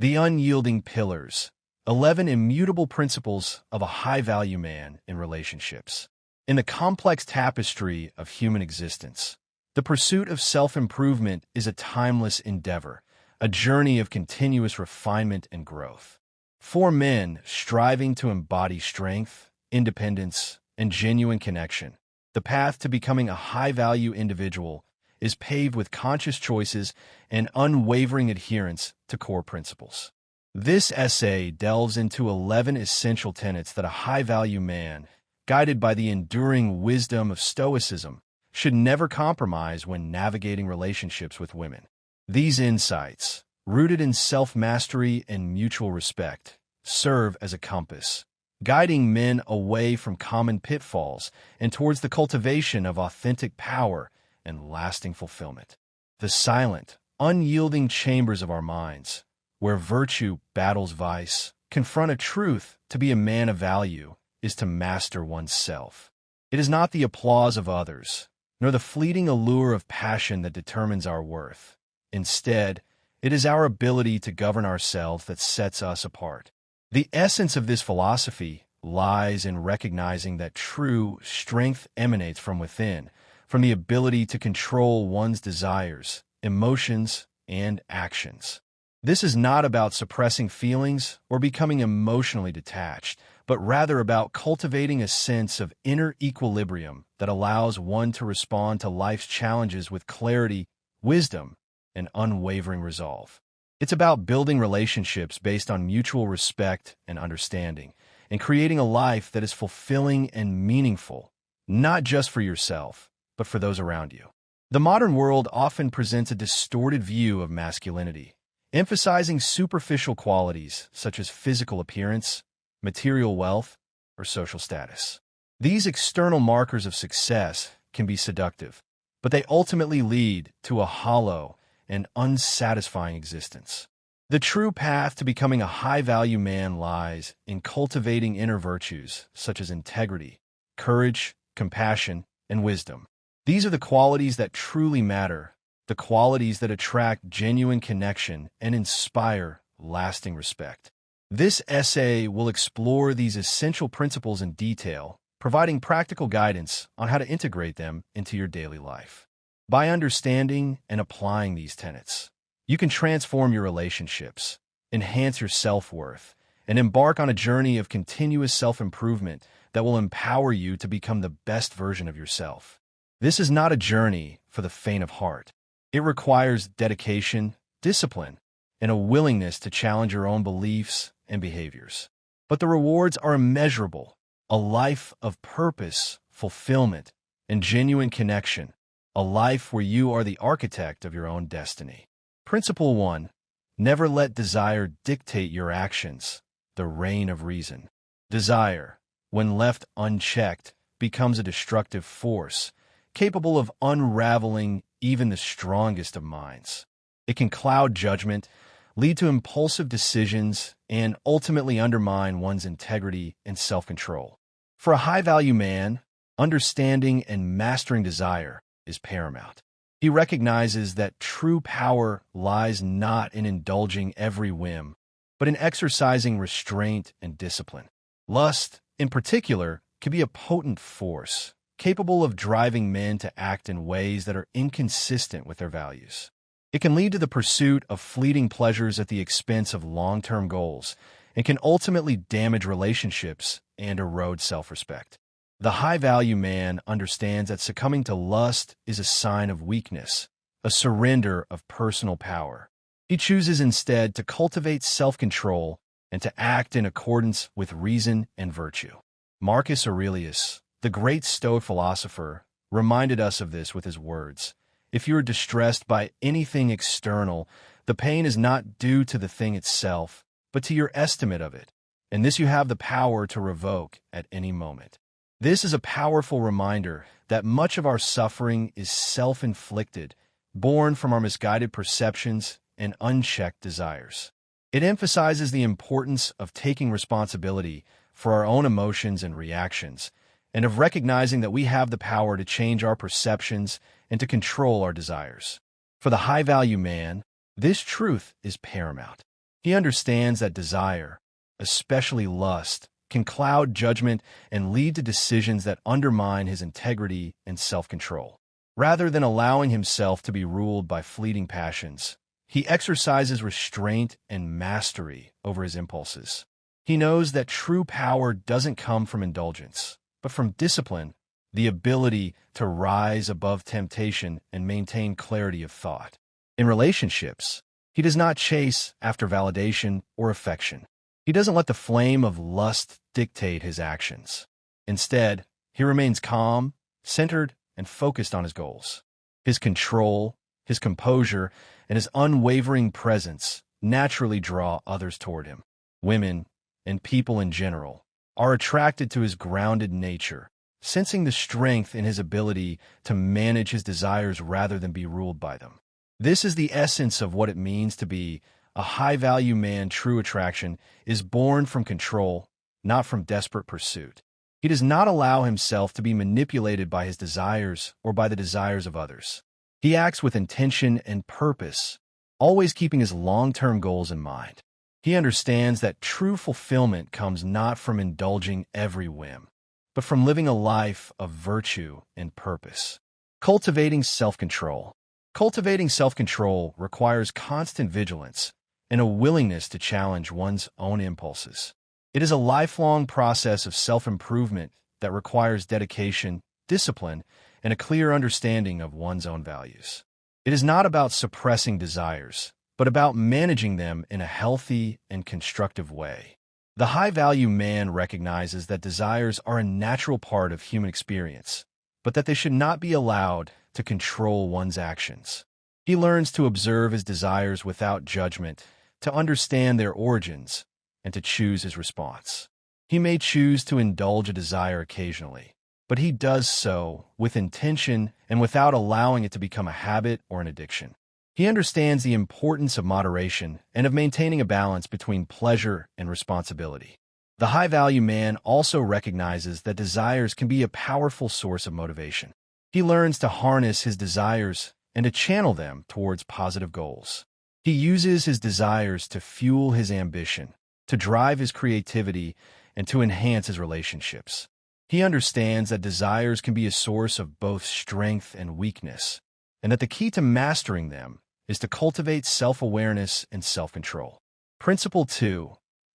The unyielding pillars, 11 immutable principles of a high-value man in relationships. In the complex tapestry of human existence, the pursuit of self-improvement is a timeless endeavor, a journey of continuous refinement and growth. For men striving to embody strength, independence, and genuine connection, the path to becoming a high-value individual is paved with conscious choices and unwavering adherence to core principles. This essay delves into 11 essential tenets that a high-value man, guided by the enduring wisdom of Stoicism, should never compromise when navigating relationships with women. These insights, rooted in self-mastery and mutual respect, serve as a compass, guiding men away from common pitfalls and towards the cultivation of authentic power and lasting fulfillment. The silent, unyielding chambers of our minds, where virtue battles vice, confront a truth: to be a man of value is to master oneself. It is not the applause of others, nor the fleeting allure of passion that determines our worth. Instead, it is our ability to govern ourselves that sets us apart. The essence of this philosophy lies in recognizing that true strength emanates from within, from the ability to control one's desires, emotions, and actions. This is not about suppressing feelings or becoming emotionally detached, but rather about cultivating a sense of inner equilibrium that allows one to respond to life's challenges with clarity, wisdom, and unwavering resolve. It's about building relationships based on mutual respect and understanding, and creating a life that is fulfilling and meaningful, not just for yourself, but for those around you. The modern world often presents a distorted view of masculinity, emphasizing superficial qualities such as physical appearance, material wealth, or social status. These external markers of success can be seductive, but they ultimately lead to a hollow and unsatisfying existence. The true path to becoming a high-value man lies in cultivating inner virtues such as integrity, courage, compassion, and wisdom. These are the qualities that truly matter, the qualities that attract genuine connection and inspire lasting respect. This essay will explore these essential principles in detail, providing practical guidance on how to integrate them into your daily life. By understanding and applying these tenets, you can transform your relationships, enhance your self-worth, and embark on a journey of continuous self-improvement that will empower you to become the best version of yourself. This is not a journey for the faint of heart. It requires dedication, discipline, and a willingness to challenge your own beliefs and behaviors. But the rewards are immeasurable: a life of purpose, fulfillment, and genuine connection, a life where you are the architect of your own destiny. Principle 1. Never let desire dictate your actions, the reign of reason. Desire, when left unchecked, becomes a destructive force, capable of unraveling even the strongest of minds. It can cloud judgment, lead to impulsive decisions, and ultimately undermine one's integrity and self-control. For a high-value man, understanding and mastering desire is paramount. He recognizes that true power lies not in indulging every whim, but in exercising restraint and discipline. Lust, in particular, can be a potent force, capable of driving men to act in ways that are inconsistent with their values. It can lead to the pursuit of fleeting pleasures at the expense of long-term goals, and can ultimately damage relationships and erode self-respect. The high-value man understands that succumbing to lust is a sign of weakness, a surrender of personal power. He chooses instead to cultivate self-control and to act in accordance with reason and virtue. Marcus Aurelius, the great Stoic philosopher, reminded us of this with his words: "If you are distressed by anything external, the pain is not due to the thing itself, but to your estimate of it, and this you have the power to revoke at any moment." This is a powerful reminder that much of our suffering is self-inflicted, born from our misguided perceptions and unchecked desires. It emphasizes the importance of taking responsibility for our own emotions and reactions, and of recognizing that we have the power to change our perceptions and to control our desires. For the high-value man, this truth is paramount. He understands that desire, especially lust, can cloud judgment and lead to decisions that undermine his integrity and self-control. Rather than allowing himself to be ruled by fleeting passions, he exercises restraint and mastery over his impulses. He knows that true power doesn't come from indulgence, but from discipline, the ability to rise above temptation and maintain clarity of thought. In relationships, he does not chase after validation or affection. He doesn't let the flame of lust dictate his actions. Instead, he remains calm, centered, and focused on his goals. His control, his composure, and his unwavering presence naturally draw others toward him. Women, and people in general, are attracted to his grounded nature, sensing the strength in his ability to manage his desires rather than be ruled by them. This is the essence of what it means to be a high-value man. True attraction is born from control, not from desperate pursuit. He does not allow himself to be manipulated by his desires or by the desires of others. He acts with intention and purpose, always keeping his long-term goals in mind. He understands that true fulfillment comes not from indulging every whim, but from living a life of virtue and purpose. Cultivating self-control. Cultivating self-control requires constant vigilance and a willingness to challenge one's own impulses. It is a lifelong process of self-improvement that requires dedication, discipline, and a clear understanding of one's own values. It is not about suppressing desires, but about managing them in a healthy and constructive way. The high-value man recognizes that desires are a natural part of human experience, but that they should not be allowed to control one's actions. He learns to observe his desires without judgment, to understand their origins, and to choose his response. He may choose to indulge a desire occasionally, but he does so with intention and without allowing it to become a habit or an addiction. He understands the importance of moderation and of maintaining a balance between pleasure and responsibility. The high-value man also recognizes that desires can be a powerful source of motivation. He learns to harness his desires and to channel them towards positive goals. He uses his desires to fuel his ambition, to drive his creativity, and to enhance his relationships. He understands that desires can be a source of both strength and weakness, and that the key to mastering them is to cultivate self-awareness and self-control. Principle 2.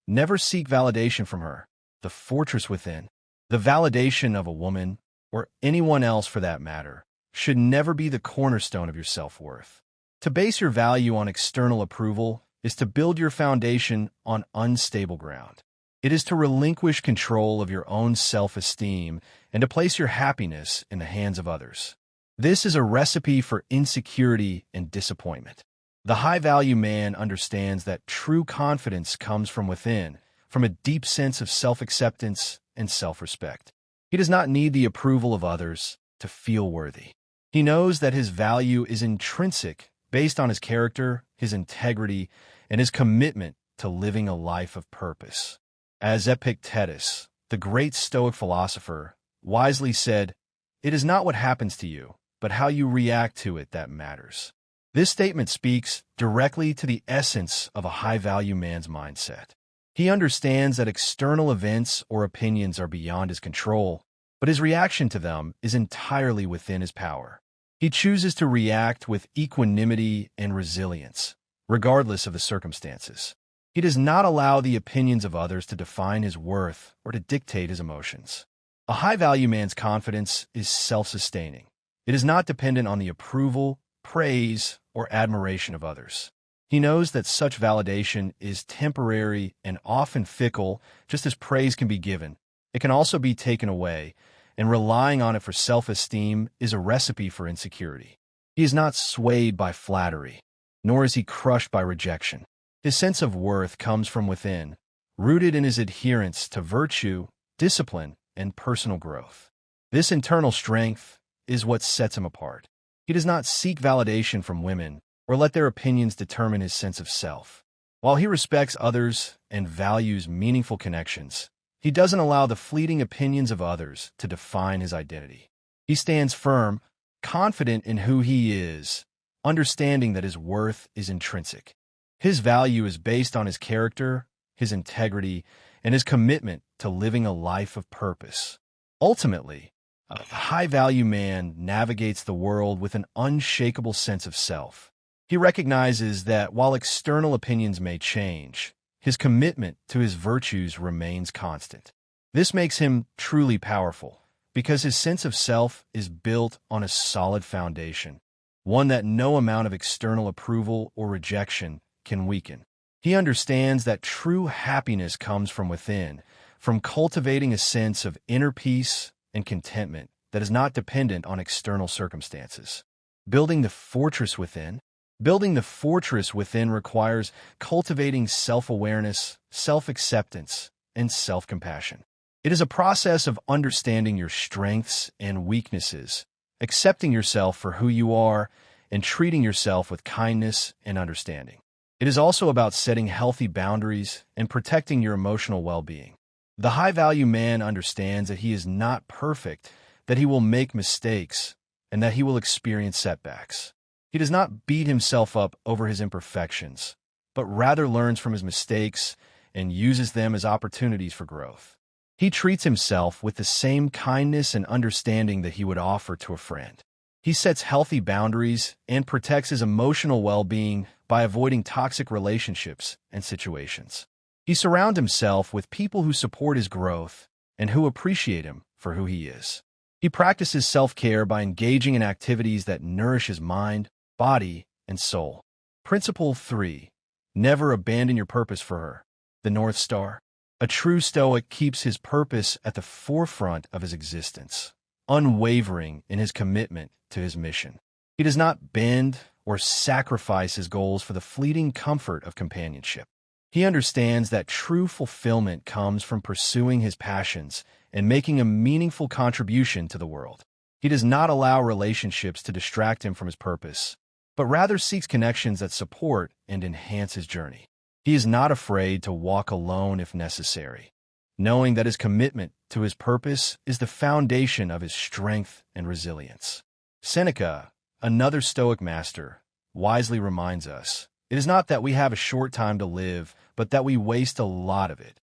Never seek validation from her, the fortress within. The validation of a woman, or anyone else for that matter, should never be the cornerstone of your self-worth. To base your value on external approval is to build your foundation on unstable ground. It is to relinquish control of your own self-esteem and to place your happiness in the hands of others. This is a recipe for insecurity and disappointment. The high-value man understands that true confidence comes from within, from a deep sense of self-acceptance and self-respect. He does not need the approval of others to feel worthy. He knows that his value is intrinsic, based on his character, his integrity, and his commitment to living a life of purpose. As Epictetus, the great Stoic philosopher, wisely said, "It is not what happens to you, but how you react to it that matters." This statement speaks directly to the essence of a high-value man's mindset. He understands that external events or opinions are beyond his control, but his reaction to them is entirely within his power. He chooses to react with equanimity and resilience, regardless of the circumstances. He does not allow the opinions of others to define his worth or to dictate his emotions. A high-value man's confidence is self-sustaining. It is not dependent on the approval, praise, or admiration of others. He knows that such validation is temporary and often fickle. Just as praise can be given, it can also be taken away, and relying on it for self-esteem is a recipe for insecurity. He is not swayed by flattery, nor is he crushed by rejection. His sense of worth comes from within, rooted in his adherence to virtue, discipline, and personal growth. This internal strength is what sets him apart. He does not seek validation from women or let their opinions determine his sense of self. While he respects others and values meaningful connections, he doesn't allow the fleeting opinions of others to define his identity. He stands firm, confident in who he is, understanding that his worth is intrinsic. His value is based on his character, his integrity, and his commitment to living a life of purpose. Ultimately, a high-value man navigates the world with an unshakable sense of self. He recognizes that while external opinions may change, his commitment to his virtues remains constant. This makes him truly powerful, because his sense of self is built on a solid foundation, one that no amount of external approval or rejection can weaken. He understands that true happiness comes from within, from cultivating a sense of inner peace and contentment that is not dependent on external circumstances. Building the fortress within. Building the fortress within requires cultivating self-awareness, self-acceptance, and self-compassion. It is a process of understanding your strengths and weaknesses, accepting yourself for who you are, and treating yourself with kindness and understanding. It is also about setting healthy boundaries and protecting your emotional well-being. The high-value man understands that he is not perfect, that he will make mistakes, and that he will experience setbacks. He does not beat himself up over his imperfections, but rather learns from his mistakes and uses them as opportunities for growth. He treats himself with the same kindness and understanding that he would offer to a friend. He sets healthy boundaries and protects his emotional well-being by avoiding toxic relationships and situations. He surrounds himself with people who support his growth and who appreciate him for who he is. He practices self-care by engaging in activities that nourish his mind, body, and soul. Principle 3. Never abandon your purpose for her. The North Star. A true Stoic keeps his purpose at the forefront of his existence, unwavering in his commitment to his mission. He does not bend or sacrifice his goals for the fleeting comfort of companionship. He understands that true fulfillment comes from pursuing his passions and making a meaningful contribution to the world. He does not allow relationships to distract him from his purpose, but rather seeks connections that support and enhance his journey. He is not afraid to walk alone if necessary, knowing that his commitment to his purpose is the foundation of his strength and resilience. Seneca, another Stoic master, wisely reminds us, "It is not that we have a short time to live, but that we waste a lot of it."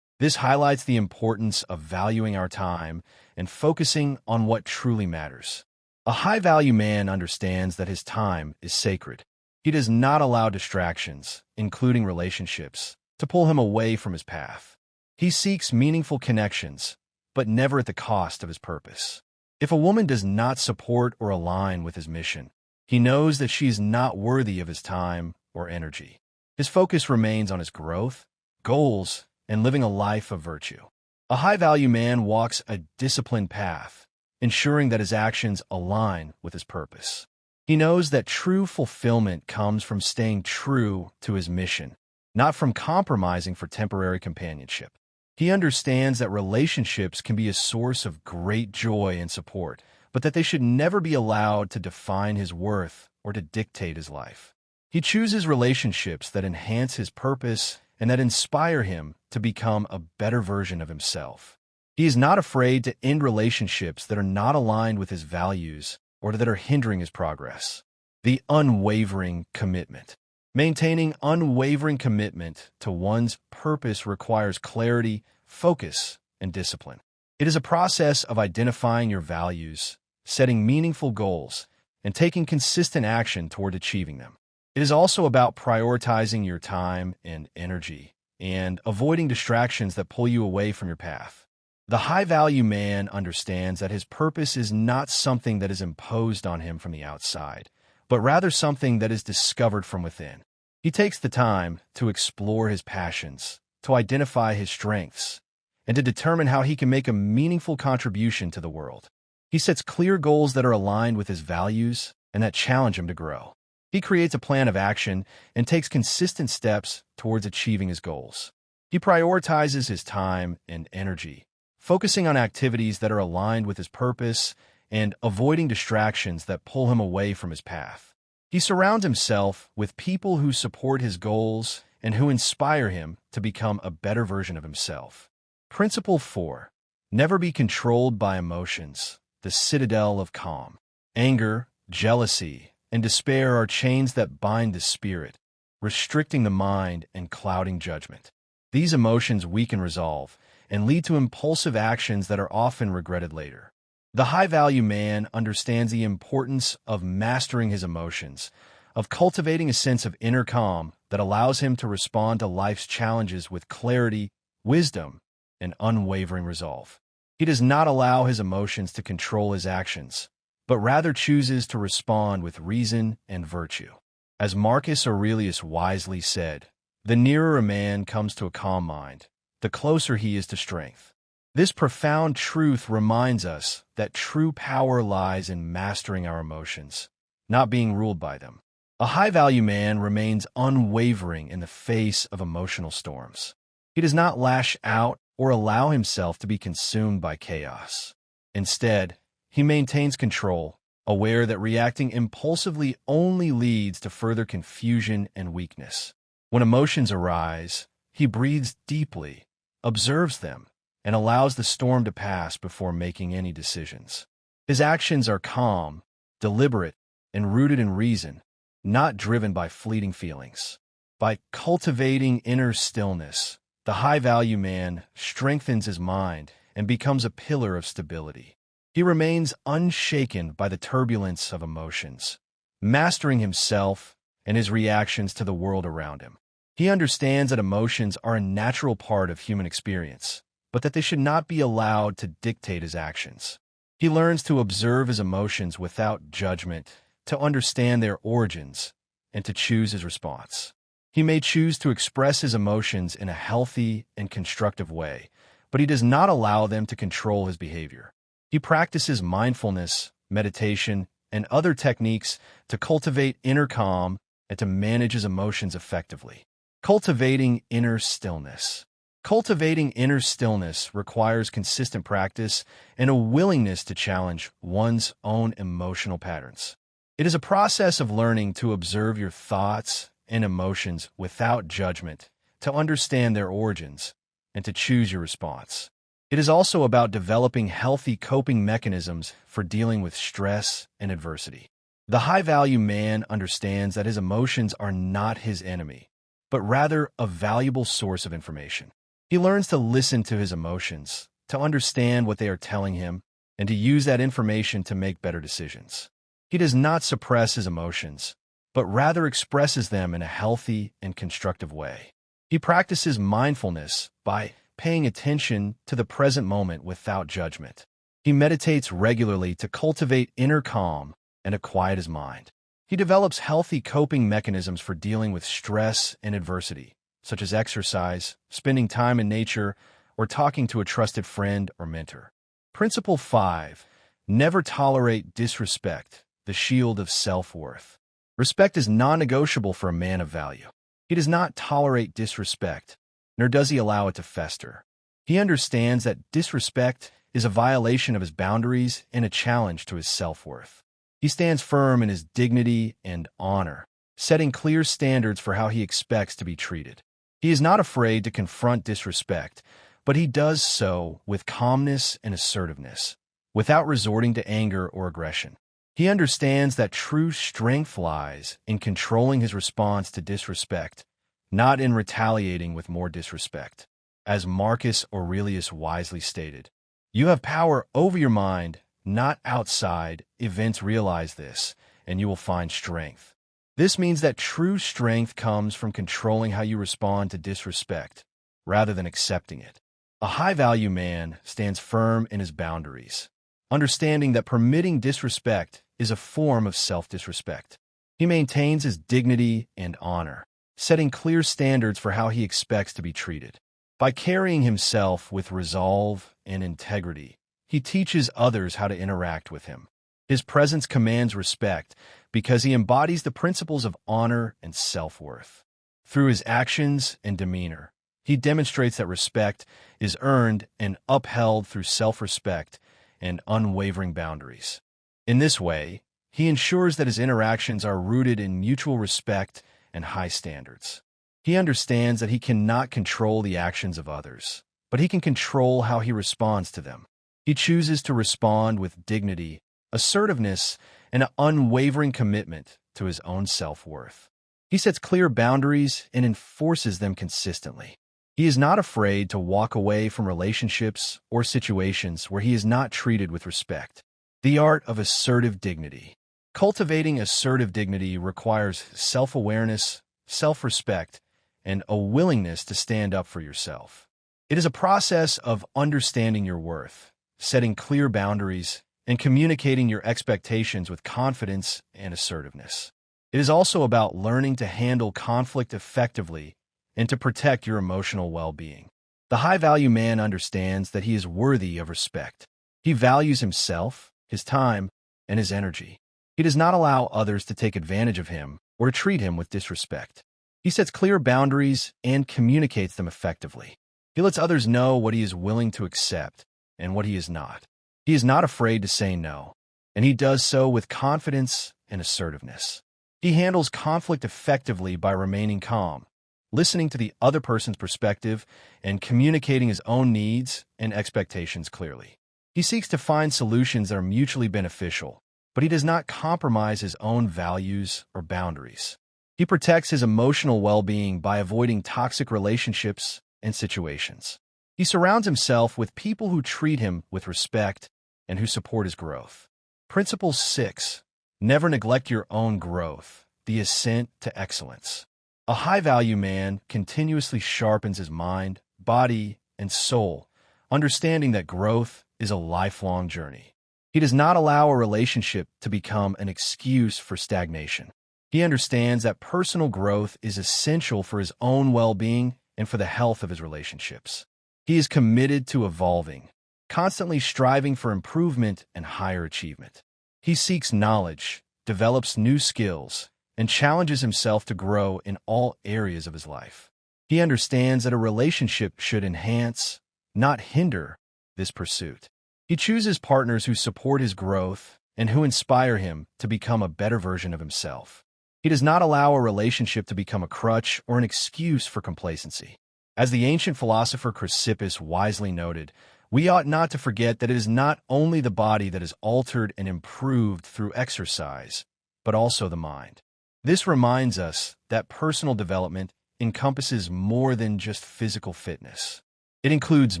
This highlights the importance of valuing our time and focusing on what truly matters. A high-value man understands that his time is sacred. He does not allow distractions, including relationships, to pull him away from his path. He seeks meaningful connections, but never at the cost of his purpose. If a woman does not support or align with his mission, he knows that she is not worthy of his time or energy. His focus remains on his growth, goals, and living a life of virtue. A high-value man walks a disciplined path, ensuring that his actions align with his purpose. He knows that true fulfillment comes from staying true to his mission, not from compromising for temporary companionship. He understands that relationships can be a source of great joy and support, but that they should never be allowed to define his worth or to dictate his life. He chooses relationships that enhance his purpose and that inspire him to become a better version of himself. He is not afraid to end relationships that are not aligned with his values or that are hindering his progress. The unwavering commitment. Maintaining unwavering commitment to one's purpose requires clarity, focus, and discipline. It is a process of identifying your values, setting meaningful goals, and taking consistent action toward achieving them. It is also about prioritizing your time and energy and avoiding distractions that pull you away from your path. The high-value man understands that his purpose is not something that is imposed on him from the outside, but rather something that is discovered from within. He takes the time to explore his passions, to identify his strengths, and to determine how he can make a meaningful contribution to the world. He sets clear goals that are aligned with his values and that challenge him to grow. He creates a plan of action and takes consistent steps towards achieving his goals. He prioritizes his time and energy, focusing on activities that are aligned with his purpose and avoiding distractions that pull him away from his path. He surrounds himself with people who support his goals and who inspire him to become a better version of himself. Principle 4. Never be controlled by emotions, the citadel of calm. Anger, jealousy, and despair are chains that bind the spirit, restricting the mind and clouding judgment. These emotions weaken resolve and lead to impulsive actions that are often regretted later. The high-value man understands the importance of mastering his emotions, of cultivating a sense of inner calm that allows him to respond to life's challenges with clarity, wisdom, and unwavering resolve. He does not allow his emotions to control his actions, but rather chooses to respond with reason and virtue. As Marcus Aurelius wisely said, "The nearer a man comes to a calm mind, the closer he is to strength." This profound truth reminds us that true power lies in mastering our emotions, not being ruled by them. A high-value man remains unwavering in the face of emotional storms. He does not lash out or allow himself to be consumed by chaos. Instead, he maintains control, aware that reacting impulsively only leads to further confusion and weakness. When emotions arise, he breathes deeply, observes them, and allows the storm to pass before making any decisions. His actions are calm, deliberate, and rooted in reason, not driven by fleeting feelings. By cultivating inner stillness, the high-value man strengthens his mind and becomes a pillar of stability. He remains unshaken by the turbulence of emotions, mastering himself and his reactions to the world around him. He understands that emotions are a natural part of human experience, but that they should not be allowed to dictate his actions. He learns to observe his emotions without judgment, to understand their origins, and to choose his response. He may choose to express his emotions in a healthy and constructive way, but he does not allow them to control his behavior. He practices mindfulness, meditation, and other techniques to cultivate inner calm and to manage his emotions effectively. Cultivating inner stillness. Cultivating inner stillness requires consistent practice and a willingness to challenge one's own emotional patterns. It is a process of learning to observe your thoughts and emotions without judgment, to understand their origins, and to choose your response. It is also about developing healthy coping mechanisms for dealing with stress and adversity. The high-value man understands that his emotions are not his enemy, but rather a valuable source of information. He learns to listen to his emotions, to understand what they are telling him, and to use that information to make better decisions. He does not suppress his emotions, but rather expresses them in a healthy and constructive way. He practices mindfulness by paying attention to the present moment without judgment. He meditates regularly to cultivate inner calm and to quiet his mind. He develops healthy coping mechanisms for dealing with stress and adversity, such as exercise, spending time in nature, or talking to a trusted friend or mentor. Principle 5. Never tolerate disrespect, the shield of self-worth. Respect is non-negotiable for a man of value. He does not tolerate disrespect, nor does he allow it to fester. He understands that disrespect is a violation of his boundaries and a challenge to his self-worth. He stands firm in his dignity and honor, setting clear standards for how he expects to be treated. He is not afraid to confront disrespect, but he does so with calmness and assertiveness, without resorting to anger or aggression. He understands that true strength lies in controlling his response to disrespect, not in retaliating with more disrespect. As Marcus Aurelius wisely stated, "You have power over your mind, not outside events. Realize this, and you will find strength." This means that true strength comes from controlling how you respond to disrespect, rather than accepting it. A high-value man stands firm in his boundaries, understanding that permitting disrespect is a form of self-disrespect. He maintains his dignity and honor, setting clear standards for how he expects to be treated. By carrying himself with resolve and integrity, he teaches others how to interact with him. His presence commands respect because he embodies the principles of honor and self-worth. Through his actions and demeanor, he demonstrates that respect is earned and upheld through self-respect and unwavering boundaries. In this way, he ensures that his interactions are rooted in mutual respect and high standards. He understands that he cannot control the actions of others, but he can control how he responds to them. He chooses to respond with dignity, assertiveness, and an unwavering commitment to his own self-worth. He sets clear boundaries and enforces them consistently. He is not afraid to walk away from relationships or situations where he is not treated with respect. The art of assertive dignity. Cultivating assertive dignity requires self-awareness, self-respect, and a willingness to stand up for yourself. It is a process of understanding your worth, setting clear boundaries, and communicating your expectations with confidence and assertiveness. It is also about learning to handle conflict effectively and to protect your emotional well-being. The high-value man understands that he is worthy of respect. He values himself, his time, and his energy. He does not allow others to take advantage of him or to treat him with disrespect. He sets clear boundaries and communicates them effectively. He lets others know what he is willing to accept and what he is not. He is not afraid to say no, and he does so with confidence and assertiveness. He handles conflict effectively by remaining calm, listening to the other person's perspective, and communicating his own needs and expectations clearly. He seeks to find solutions that are mutually beneficial, but he does not compromise his own values or boundaries. He protects his emotional well-being by avoiding toxic relationships and situations. He surrounds himself with people who treat him with respect and who support his growth. Principle 6. Never neglect your own growth, the ascent to excellence. A high-value man continuously sharpens his mind, body, and soul, understanding that growth is a lifelong journey. He does not allow a relationship to become an excuse for stagnation. He understands that personal growth is essential for his own well-being and for the health of his relationships. He is committed to evolving, constantly striving for improvement and higher achievement. He seeks knowledge, develops new skills, and challenges himself to grow in all areas of his life. He understands that a relationship should enhance, not hinder, this pursuit. He chooses partners who support his growth and who inspire him to become a better version of himself. He does not allow a relationship to become a crutch or an excuse for complacency. As the ancient philosopher Chrysippus wisely noted, we ought not to forget that it is not only the body that is altered and improved through exercise, but also the mind. This reminds us that personal development encompasses more than just physical fitness. It includes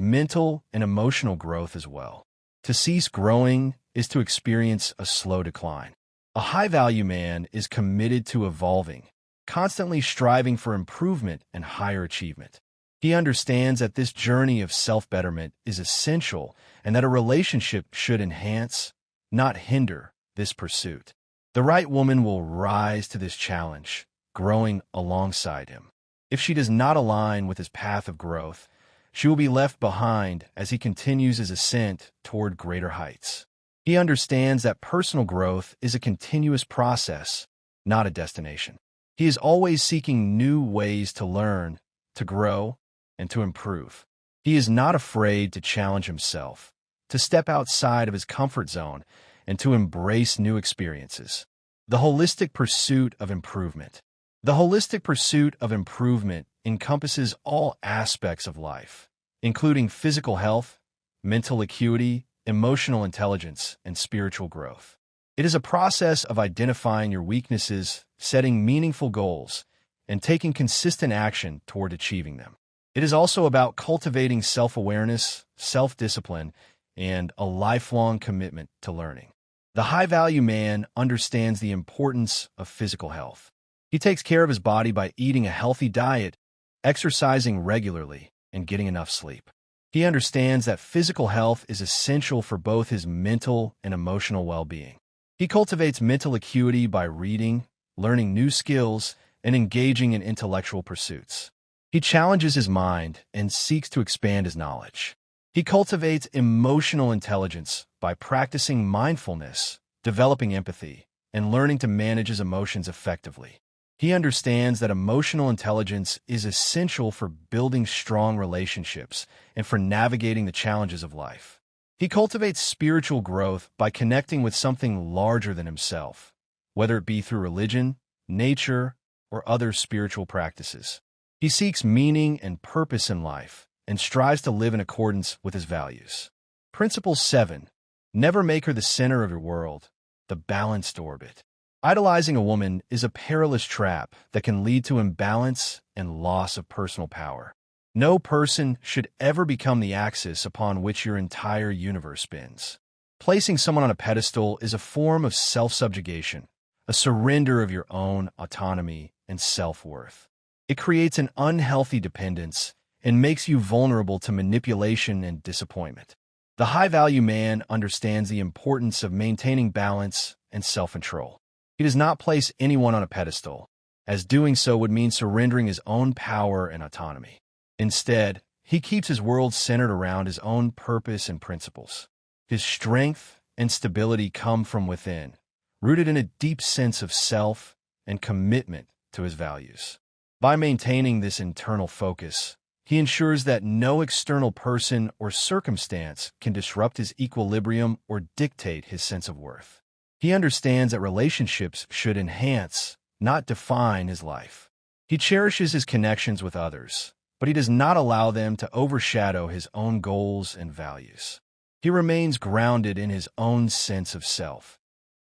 mental and emotional growth as well. To cease growing is to experience a slow decline. A high-value man is committed to evolving, constantly striving for improvement and higher achievement. He understands that this journey of self-betterment is essential and that a relationship should enhance, not hinder, this pursuit. The right woman will rise to this challenge, growing alongside him. If she does not align with his path of growth, she will be left behind as he continues his ascent toward greater heights. He understands that personal growth is a continuous process, not a destination. He is always seeking new ways to learn, to grow, and to improve. He is not afraid to challenge himself, to step outside of his comfort zone, and to embrace new experiences. The holistic pursuit of improvement. The holistic pursuit of improvement encompasses all aspects of life, including physical health, mental acuity, emotional intelligence, and spiritual growth. It is a process of identifying your weaknesses, setting meaningful goals, and taking consistent action toward achieving them. It is also about cultivating self-awareness, self-discipline, and a lifelong commitment to learning. The high-value man understands the importance of physical health. He takes care of his body by eating a healthy diet, exercising regularly, and getting enough sleep. He understands that physical health is essential for both his mental and emotional well-being. He cultivates mental acuity by reading, learning new skills, and engaging in intellectual pursuits. He challenges his mind and seeks to expand his knowledge. He cultivates emotional intelligence by practicing mindfulness, developing empathy, and learning to manage his emotions effectively. He understands that emotional intelligence is essential for building strong relationships and for navigating the challenges of life. He cultivates spiritual growth by connecting with something larger than himself, whether it be through religion, nature, or other spiritual practices. He seeks meaning and purpose in life and strives to live in accordance with his values. Principle 7. Never make her the center of your world, the balanced orbit. Idolizing a woman is a perilous trap that can lead to imbalance and loss of personal power. No person should ever become the axis upon which your entire universe spins. Placing someone on a pedestal is a form of self-subjugation, a surrender of your own autonomy and self-worth. It creates an unhealthy dependence and makes you vulnerable to manipulation and disappointment. The high-value man understands the importance of maintaining balance and self-control. He does not place anyone on a pedestal, as doing so would mean surrendering his own power and autonomy. Instead, he keeps his world centered around his own purpose and principles. His strength and stability come from within, rooted in a deep sense of self and commitment to his values. By maintaining this internal focus, he ensures that no external person or circumstance can disrupt his equilibrium or dictate his sense of worth. He understands that relationships should enhance, not define his life. He cherishes his connections with others, but he does not allow them to overshadow his own goals and values. He remains grounded in his own sense of self,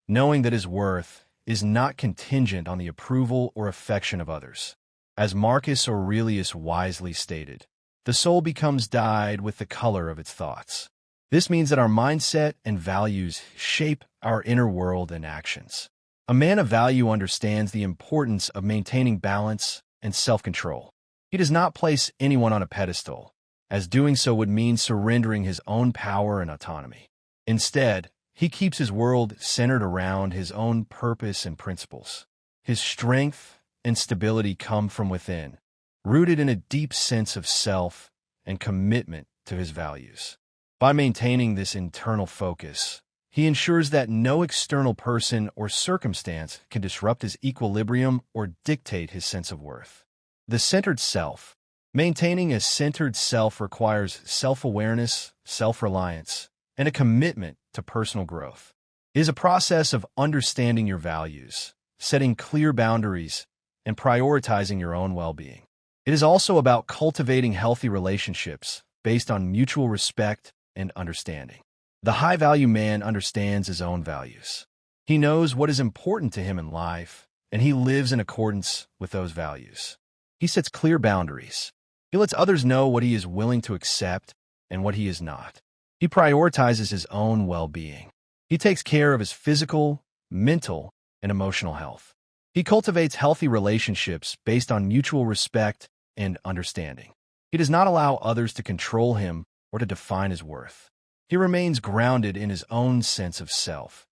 knowing that his worth is not contingent on the approval or affection of others. As Marcus Aurelius wisely stated, the soul becomes dyed with the color of its thoughts. This means that our mindset and values shape our inner world and actions. A man of value understands the importance of maintaining balance and self-control. He does not place anyone on a pedestal, as doing so would mean surrendering his own power and autonomy. Instead, he keeps his world centered around his own purpose and principles. His strength and stability come from within, rooted in a deep sense of self and commitment to his values. By maintaining this internal focus, he ensures that no external person or circumstance can disrupt his equilibrium or dictate his sense of worth. The centered self. Maintaining a centered self requires self-awareness, self-reliance, and a commitment to personal growth. It is a process of understanding your values, setting clear boundaries, and prioritizing your own well-being. It is also about cultivating healthy relationships based on mutual respect and understanding. The high-value man understands his own values. He knows what is important to him in life, and he lives in accordance with those values. He sets clear boundaries. He lets others know what he is willing to accept and what he is not. He prioritizes his own well-being. He takes care of his physical, mental, and emotional health. He cultivates healthy relationships based on mutual respect and understanding. He does not allow others to control him or to define his worth. He remains grounded in his own sense of self,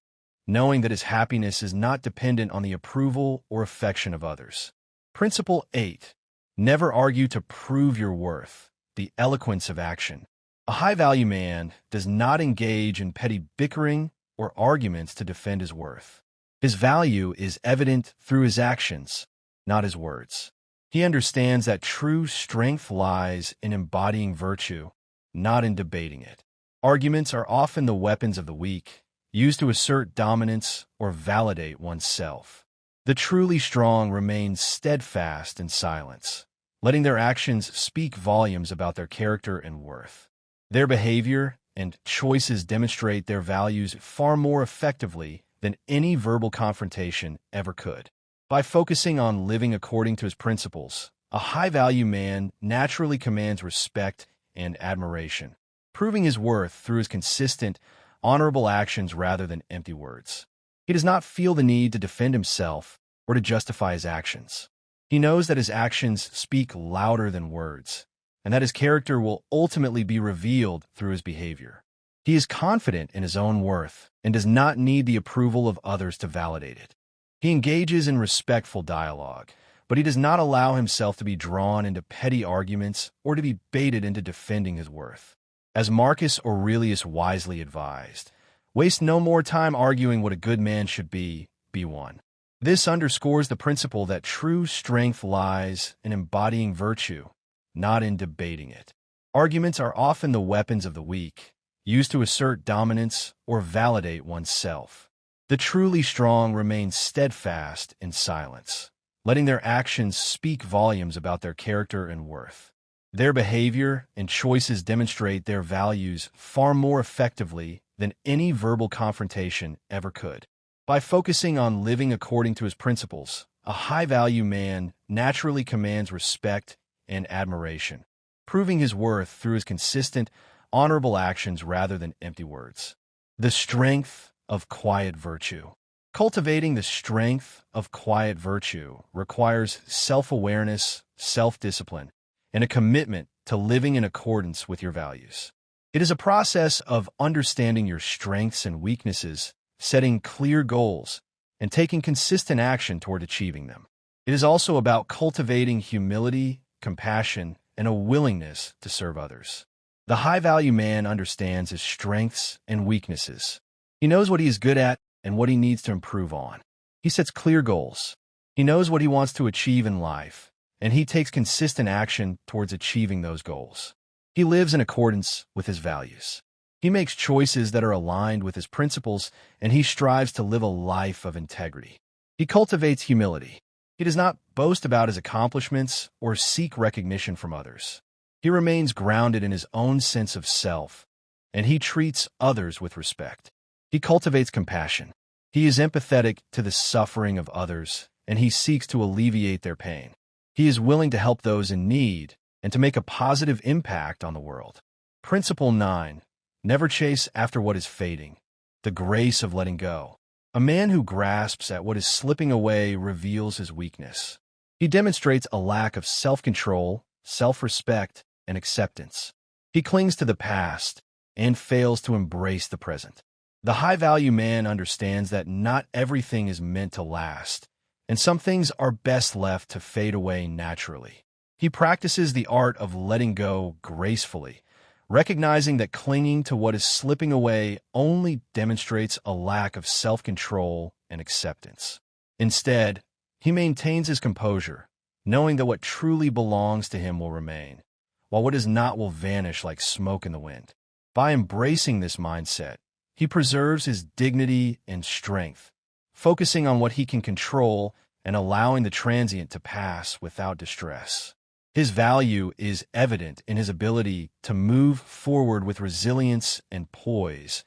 knowing that his happiness is not dependent on the approval or affection of others. Principle 8. Never argue to prove your worth, the eloquence of action. A high-value man does not engage in petty bickering or arguments to defend his worth. His value is evident through his actions, not his words. He understands that true strength lies in embodying virtue, not in debating it. Arguments are often the weapons of the weak, used to assert dominance or validate oneself. The truly strong remain steadfast in silence, letting their actions speak volumes about their character and worth. Their behavior and choices demonstrate their values far more effectively than any verbal confrontation ever could. By focusing on living according to his principles, a high-value man naturally commands respect and admiration, proving his worth through his consistent, honorable actions rather than empty words. He does not feel the need to defend himself or to justify his actions. He knows that his actions speak louder than words, and that his character will ultimately be revealed through his behavior. He is confident in his own worth and does not need the approval of others to validate it. He engages in respectful dialogue, but he does not allow himself to be drawn into petty arguments or to be baited into defending his worth. As Marcus Aurelius wisely advised, waste no more time arguing what a good man should be one. This underscores the principle that true strength lies in embodying virtue, not in debating it. Arguments are often the weapons of the weak, used to assert dominance or validate oneself. The truly strong remain steadfast in silence, letting their actions speak volumes about their character and worth. Their behavior and choices demonstrate their values far more effectively than any verbal confrontation ever could. By focusing on living according to his principles, a high-value man naturally commands respect and admiration, proving his worth through his consistent, honorable actions rather than empty words. The strength of quiet virtue. Cultivating the strength of quiet virtue requires self-awareness, self-discipline, and a commitment to living in accordance with your values. It is a process of understanding your strengths and weaknesses, setting clear goals, and taking consistent action toward achieving them. It is also about cultivating humility, compassion, and a willingness to serve others. The high-value man understands his strengths and weaknesses. He knows what he is good at and what he needs to improve on. He sets clear goals. He knows what he wants to achieve in life, and he takes consistent action towards achieving those goals. He lives in accordance with his values. He makes choices that are aligned with his principles, and he strives to live a life of integrity. He cultivates humility. He does not boast about his accomplishments or seek recognition from others. He remains grounded in his own sense of self, and he treats others with respect. He cultivates compassion. He is empathetic to the suffering of others, and he seeks to alleviate their pain. He is willing to help those in need and to make a positive impact on the world. Principle 9. Never chase after what is fading. The grace of letting go. A man who grasps at what is slipping away reveals his weakness. He demonstrates a lack of self-control, self-respect, and acceptance. He clings to the past and fails to embrace the present. The high-value man understands that not everything is meant to last, and some things are best left to fade away naturally. He practices the art of letting go gracefully, recognizing that clinging to what is slipping away only demonstrates a lack of self-control and acceptance. Instead, he maintains his composure, knowing that what truly belongs to him will remain, while what is not will vanish like smoke in the wind. By embracing this mindset, he preserves his dignity and strength, focusing on what he can control and allowing the transient to pass without distress. His value is evident in his ability to move forward with resilience and poise,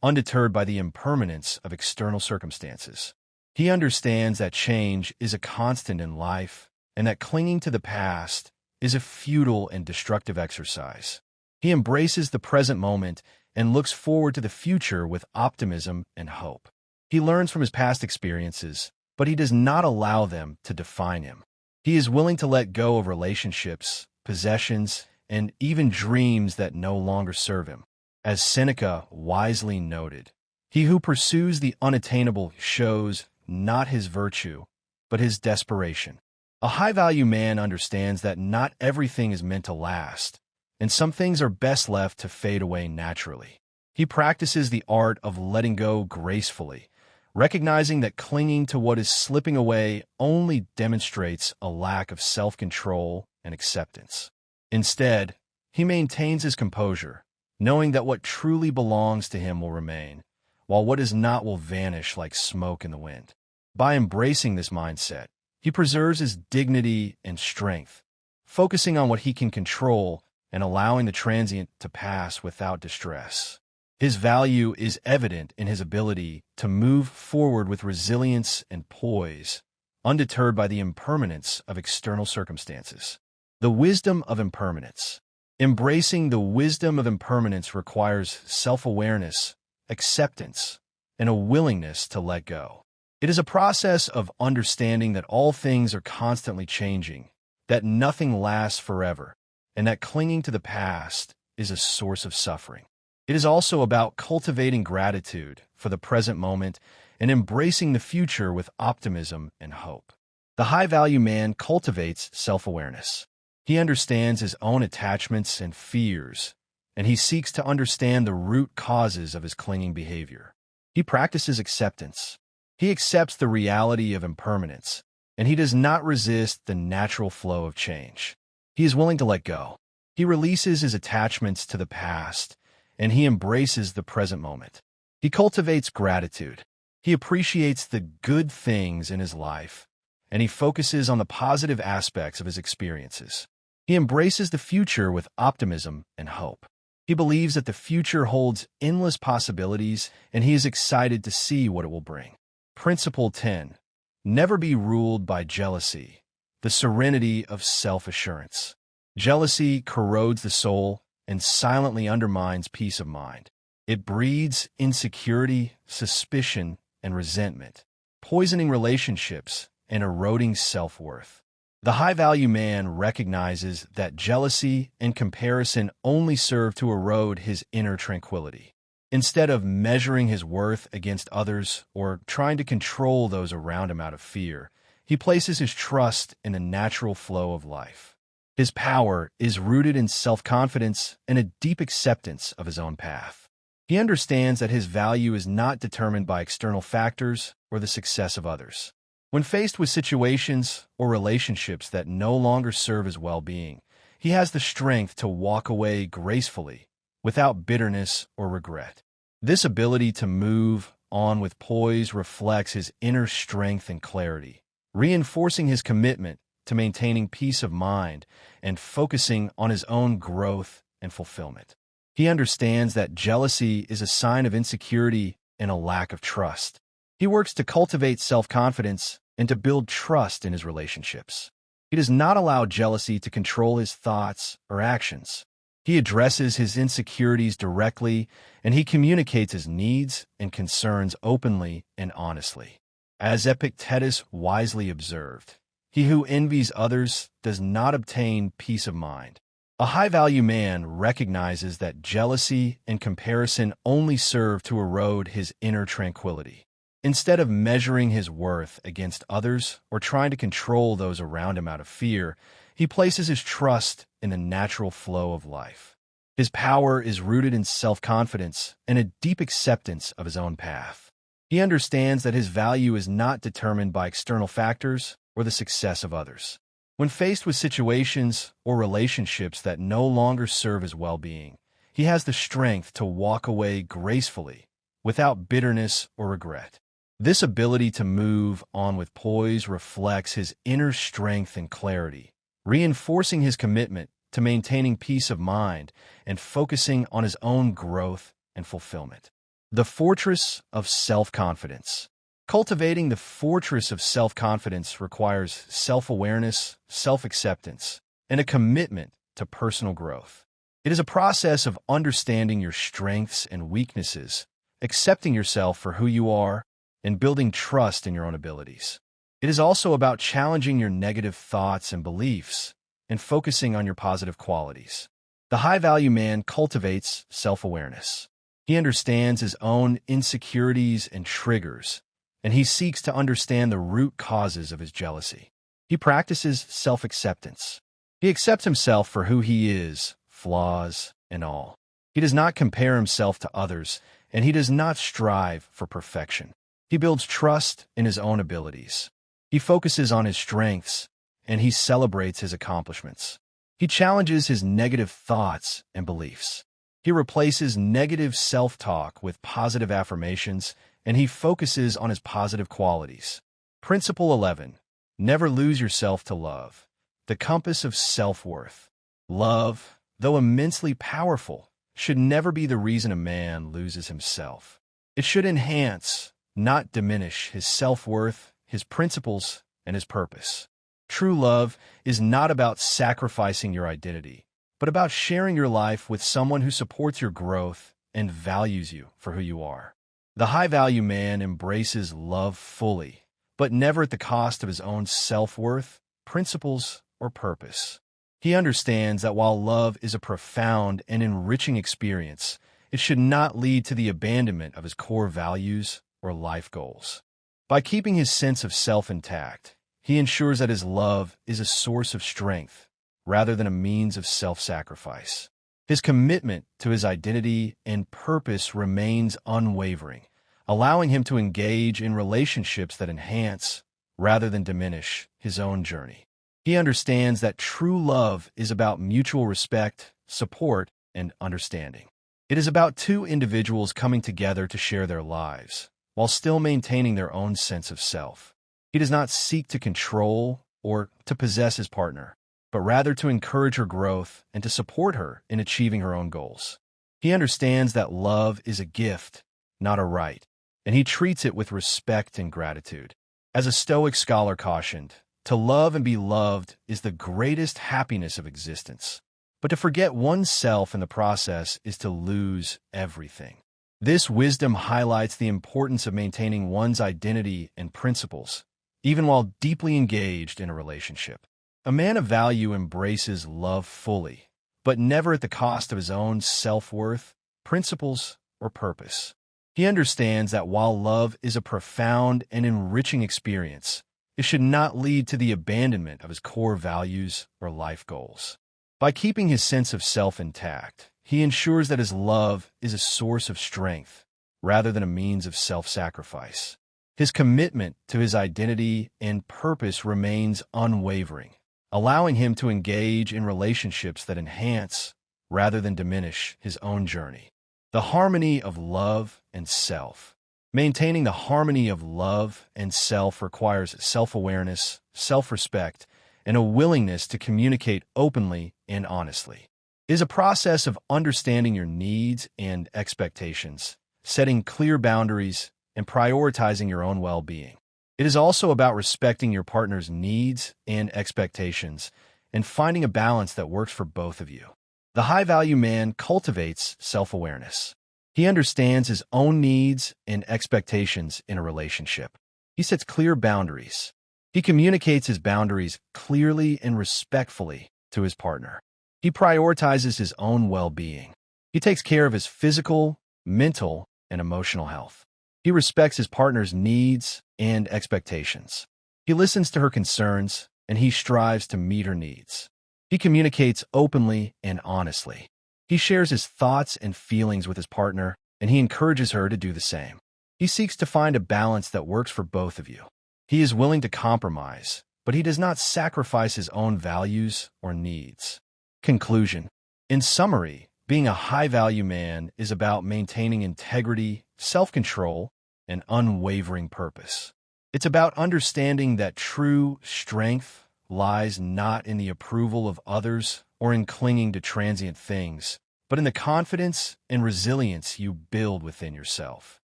undeterred by the impermanence of external circumstances. He understands that change is a constant in life and that clinging to the past is a futile and destructive exercise. He embraces the present moment and looks forward to the future with optimism and hope. He learns from his past experiences, but he does not allow them to define him. He is willing to let go of relationships, possessions, and even dreams that no longer serve him. As Seneca wisely noted, he who pursues the unattainable shows not his virtue, but his desperation. A high-value man understands that not everything is meant to last, and some things are best left to fade away naturally. He practices the art of letting go gracefully, recognizing that clinging to what is slipping away only demonstrates a lack of self-control and acceptance. Instead, he maintains his composure, knowing that what truly belongs to him will remain, while what is not will vanish like smoke in the wind. By embracing this mindset, he preserves his dignity and strength, focusing on what he can control and allowing the transient to pass without distress. His value is evident in his ability to move forward with resilience and poise, undeterred by the impermanence of external circumstances. The wisdom of impermanence. Embracing the wisdom of impermanence requires self-awareness, acceptance, and a willingness to let go. It is a process of understanding that all things are constantly changing, that nothing lasts forever, and that clinging to the past is a source of suffering. It is also about cultivating gratitude for the present moment and embracing the future with optimism and hope. The high-value man cultivates self-awareness. He understands his own attachments and fears, and he seeks to understand the root causes of his clinging behavior. He practices acceptance. He accepts the reality of impermanence, and he does not resist the natural flow of change. He is willing to let go. He releases his attachments to the past, and he embraces the present moment. He cultivates gratitude. He appreciates the good things in his life, and he focuses on the positive aspects of his experiences. He embraces the future with optimism and hope. He believes that the future holds endless possibilities, and he is excited to see what it will bring. Principle 10. Never be ruled by jealousy. The serenity of self-assurance. Jealousy corrodes the soul and silently undermines peace of mind. It breeds insecurity, suspicion, and resentment, poisoning relationships and eroding self-worth. The high-value man recognizes that jealousy and comparison only serve to erode his inner tranquility. Instead of measuring his worth against others or trying to control those around him out of fear, he places his trust in a natural flow of life. His power is rooted in self-confidence and a deep acceptance of his own path. He understands that his value is not determined by external factors or the success of others. When faced with situations or relationships that no longer serve his well-being, he has the strength to walk away gracefully, without bitterness or regret. This ability to move on with poise reflects his inner strength and clarity, reinforcing his commitment to maintaining peace of mind and focusing on his own growth and fulfillment. He understands that jealousy is a sign of insecurity and a lack of trust. He works to cultivate self-confidence and to build trust in his relationships. He does not allow jealousy to control his thoughts or actions. He addresses his insecurities directly, and he communicates his needs and concerns openly and honestly. As Epictetus wisely observed, he who envies others does not obtain peace of mind. A high-value man recognizes that jealousy and comparison only serve to erode his inner tranquility. Instead of measuring his worth against others or trying to control those around him out of fear, he places his trust in the natural flow of life. His power is rooted in self-confidence and a deep acceptance of his own path. He understands that his value is not determined by external factors or the success of others. When faced with situations or relationships that no longer serve his well-being, he has the strength to walk away gracefully, without bitterness or regret. This ability to move on with poise reflects his inner strength and clarity, reinforcing his commitment to maintaining peace of mind and focusing on his own growth and fulfillment. The fortress of self-confidence. Cultivating the fortress of self-confidence requires self-awareness, self-acceptance, and a commitment to personal growth. It is a process of understanding your strengths and weaknesses, accepting yourself for who you are, and building trust in your own abilities. It is also about challenging your negative thoughts and beliefs and focusing on your positive qualities. The high-value man cultivates self-awareness. He understands his own insecurities and triggers, and he seeks to understand the root causes of his jealousy. He practices self-acceptance. He accepts himself for who he is, flaws and all. He does not compare himself to others, and he does not strive for perfection. He builds trust in his own abilities. He focuses on his strengths, and he celebrates his accomplishments. He challenges his negative thoughts and beliefs. He replaces negative self-talk with positive affirmations, and he focuses on his positive qualities. Principle 11. Never lose yourself to love. The compass of self-worth. Love, though immensely powerful, should never be the reason a man loses himself. It should enhance, not diminish, his self-worth, his principles, and his purpose. True love is not about sacrificing your identity, but about sharing your life with someone who supports your growth and values you for who you are. The high-value man embraces love fully, but never at the cost of his own self-worth, principles, or purpose. He understands that while love is a profound and enriching experience, it should not lead to the abandonment of his core values or life goals. By keeping his sense of self intact, he ensures that his love is a source of strength rather than a means of self-sacrifice. His commitment to his identity and purpose remains unwavering, allowing him to engage in relationships that enhance rather than diminish his own journey. He understands that true love is about mutual respect, support, and understanding. It is about two individuals coming together to share their lives, while still maintaining their own sense of self. He does not seek to control or to possess his partner, but rather to encourage her growth and to support her in achieving her own goals. He understands that love is a gift, not a right, and he treats it with respect and gratitude. As a Stoic scholar cautioned, to love and be loved is the greatest happiness of existence. But to forget oneself in the process is to lose everything. This wisdom highlights the importance of maintaining one's identity and principles, even while deeply engaged in a relationship. A man of value embraces love fully, but never at the cost of his own self-worth, principles, or purpose. He understands that while love is a profound and enriching experience, it should not lead to the abandonment of his core values or life goals. By keeping his sense of self intact, he ensures that his love is a source of strength rather than a means of self-sacrifice. His commitment to his identity and purpose remains unwavering, allowing him to engage in relationships that enhance rather than diminish his own journey. The harmony of love and self. Maintaining the harmony of love and self requires self-awareness, self-respect, and a willingness to communicate openly and honestly. It is a process of understanding your needs and expectations, setting clear boundaries, and prioritizing your own well-being. It is also about respecting your partner's needs and expectations and finding a balance that works for both of you. The high-value man cultivates self-awareness. He understands his own needs and expectations in a relationship. He sets clear boundaries. He communicates his boundaries clearly and respectfully to his partner. He prioritizes his own well-being. He takes care of his physical, mental, and emotional health. He respects his partner's needs and expectations. He listens to her concerns, and he strives to meet her needs. He communicates openly and honestly. He shares his thoughts and feelings with his partner, and he encourages her to do the same. He seeks to find a balance that works for both of you. He is willing to compromise, but he does not sacrifice his own values or needs. Conclusion. In summary, being a high-value man is about maintaining integrity, self-control, and unwavering purpose. It's about understanding that true strength lies not in the approval of others or in clinging to transient things, but in the confidence and resilience you build within yourself.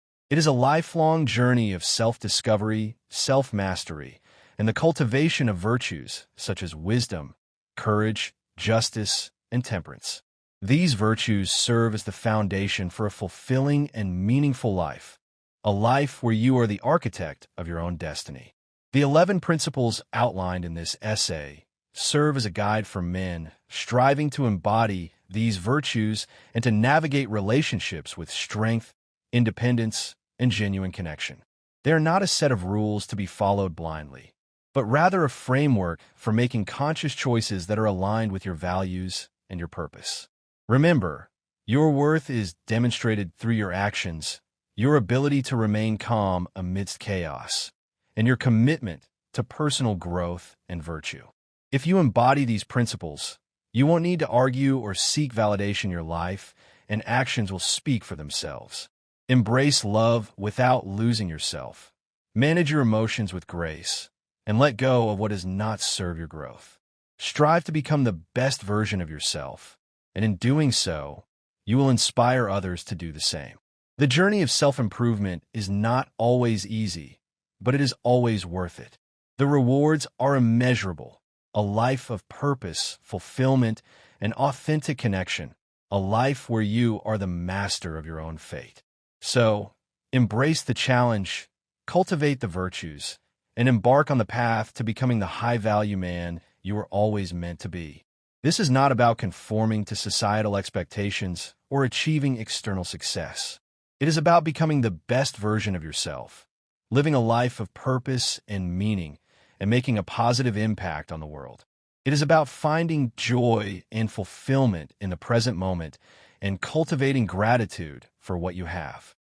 It is a lifelong journey of self-discovery, self-mastery, and the cultivation of virtues such as wisdom, courage, justice, and temperance. These virtues serve as the foundation for a fulfilling and meaningful life, a life where you are the architect of your own destiny. The 11 principles outlined in this essay serve as a guide for men striving to embody these virtues and to navigate relationships with strength, independence, and genuine connection. They are not a set of rules to be followed blindly, but rather a framework for making conscious choices that are aligned with your values and your purpose. Remember, your worth is demonstrated through your actions, your ability to remain calm amidst chaos, and your commitment to personal growth and virtue. If you embody these principles, you won't need to argue or seek validation in your life, and actions will speak for themselves. Embrace love without losing yourself. Manage your emotions with grace, and let go of what does not serve your growth. Strive to become the best version of yourself, and in doing so, you will inspire others to do the same. The journey of self-improvement is not always easy, but it is always worth it. The rewards are immeasurable. A life of purpose, fulfillment, and authentic connection. A life where you are the master of your own fate. So, embrace the challenge, cultivate the virtues, and embark on the path to becoming the high-value man you were always meant to be. This is not about conforming to societal expectations or achieving external success. It is about becoming the best version of yourself, living a life of purpose and meaning, and making a positive impact on the world. It is about finding joy and fulfillment in the present moment and cultivating gratitude for what you have.